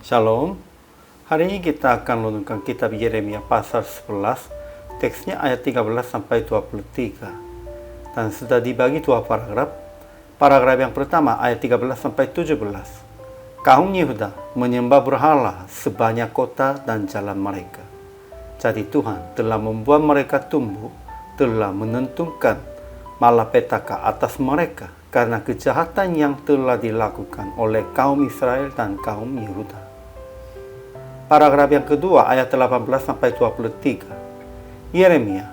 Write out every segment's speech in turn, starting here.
Shalom. Hari ini kita akan merenungkan kitab Yeremia pasal 11, teksnya ayat 13 sampai 23. Dan sudah dibagi dua paragraf. Paragraf yang pertama ayat 13 sampai 17. Kaum Yehuda menyembah berhala sebanyak kota dan jalan mereka. Jadi Tuhan telah membuat mereka tumbuh, telah menentukan malapetaka atas mereka karena kejahatan yang telah dilakukan oleh kaum Israel dan kaum Yehuda. Paragraf yang kedua ayat 18 sampai 23. Yeremia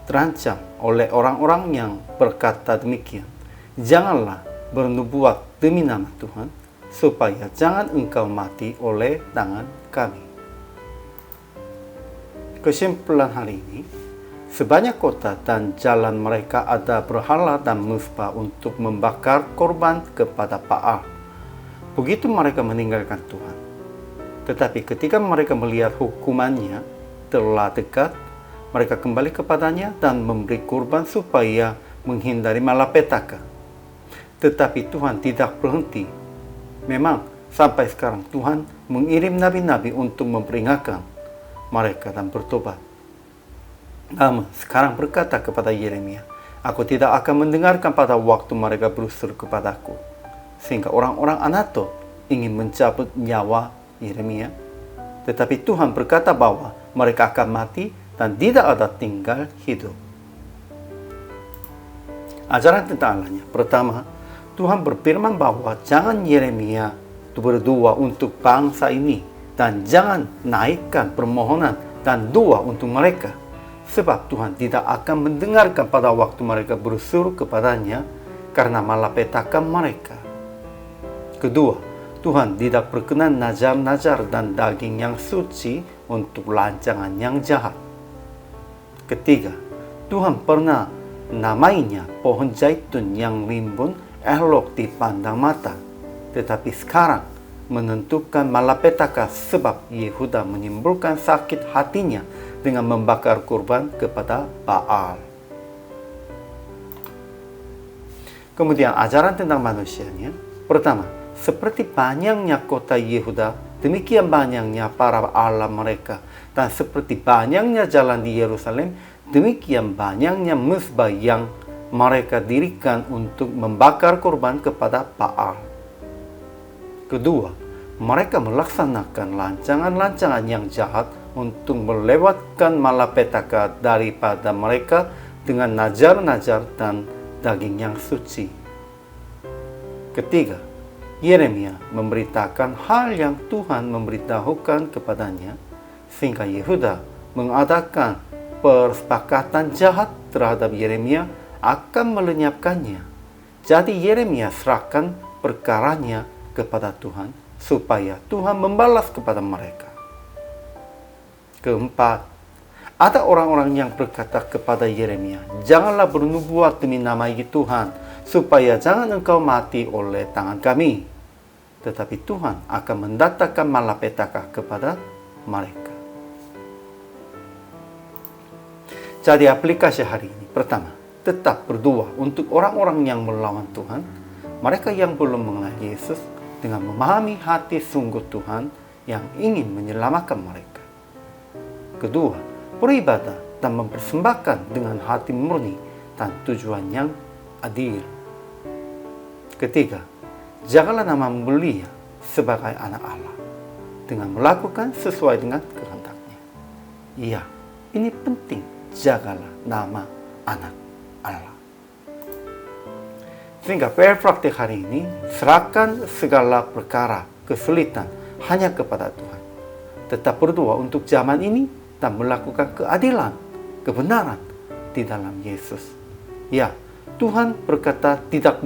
terancam oleh orang-orang yang berkata demikian. Janganlah bernubuat demi nama Tuhan, supaya jangan engkau mati oleh tangan kami. Kesimpulan hari ini, sebanyak kota dan jalan mereka ada berhala dan mezbah untuk membakar korban kepada Baal. Begitu mereka meninggalkan Tuhan. Tetapi ketika mereka melihat hukumannya telah dekat, mereka kembali kepadanya dan memberi kurban supaya menghindari malapetaka. Tetapi Tuhan tidak berhenti. Memang sampai sekarang Tuhan mengirim nabi-nabi untuk memperingatkan mereka dan bertobat. Namun sekarang berkata kepada Yeremia, "Aku tidak akan mendengarkan pada waktu mereka berusul kepadaku." Sehingga orang-orang Anatot ingin mencabut nyawa Yeremia. Tetapi Tuhan berkata bahwa mereka akan mati dan tidak ada tinggal hidup. Ajaran tentang Allahnya. Pertama, Tuhan berfirman bahwa jangan Yeremia berdoa untuk bangsa ini dan jangan naikkan permohonan dan doa untuk mereka, sebab Tuhan tidak akan mendengarkan pada waktu mereka berusul kepadanya karena malapetaka mereka. Kedua, Tuhan tidak berkenan nazar-nazar dan daging yang suci untuk rancangan yang jahat. Ketiga, Tuhan pernah namainya pohon zaitun yang rimbun elok dipandang mata, tetapi sekarang menentukan malapetaka sebab Yehuda menimbulkan sakit hatinya dengan membakar kurban kepada Baal. Kemudian ajaran tentang manusianya. Pertama, seperti banyaknya kota Yehuda, demikian banyaknya para Allah mereka. Dan seperti banyaknya jalan di Yerusalem, demikian banyaknya mezbah yang mereka dirikan untuk membakar korban kepada Baal. Kedua, mereka melaksanakan rancangan-rancangan yang jahat untuk melewatkan malapetaka daripada mereka dengan nazar-nazar dan daging yang suci. Ketiga, Yeremia memberitakan hal yang Tuhan memberitahukan kepadanya, sehingga Yehuda mengadakan persepakatan jahat terhadap Yeremia akan melenyapkannya. Jadi Yeremia serahkan perkaranya kepada Tuhan, supaya Tuhan membalas kepada mereka. Keempat, ada orang-orang yang berkata kepada Yeremia, "Janganlah bernubuat demi nama Tuhan, supaya jangan engkau mati oleh tangan kami." Tetapi Tuhan akan mendatangkan malapetaka kepada mereka. Jadi aplikasi hari ini. Pertama, tetap berdoa untuk orang-orang yang melawan Tuhan, mereka yang belum mengenal Yesus, dengan memahami hati sungguh Tuhan yang ingin menyelamatkan mereka. Kedua, beribadah dan mempersembahkan dengan hati murni dan tujuan yang adil. Ketiga, jagalah nama mulia sebagai anak Allah dengan melakukan sesuai dengan kehendaknya. Iya, ini penting, jagalah nama anak Allah. Sehingga praktik hari ini, serahkan segala perkara kesulitan hanya kepada Tuhan. Tetap berdoa untuk zaman ini dan melakukan keadilan, kebenaran di dalam Yesus. Ya, Tuhan berkata tidak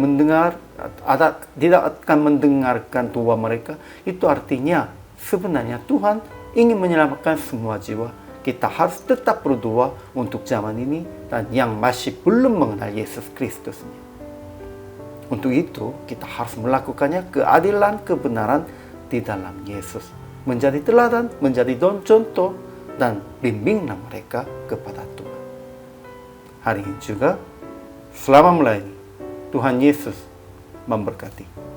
akan mendengarkan doa mereka. Itu artinya sebenarnya Tuhan ingin menyelamatkan semua jiwa. Kita harus tetap berdoa untuk zaman ini dan yang masih belum mengenal Yesus Kristus. Untuk itu kita harus melakukannya keadilan, kebenaran di dalam Yesus. Menjadi teladan, menjadi contoh dan bimbinglah mereka kepada Tuhan. Hari ini juga, selamat melayani. Tuhan Yesus memberkati.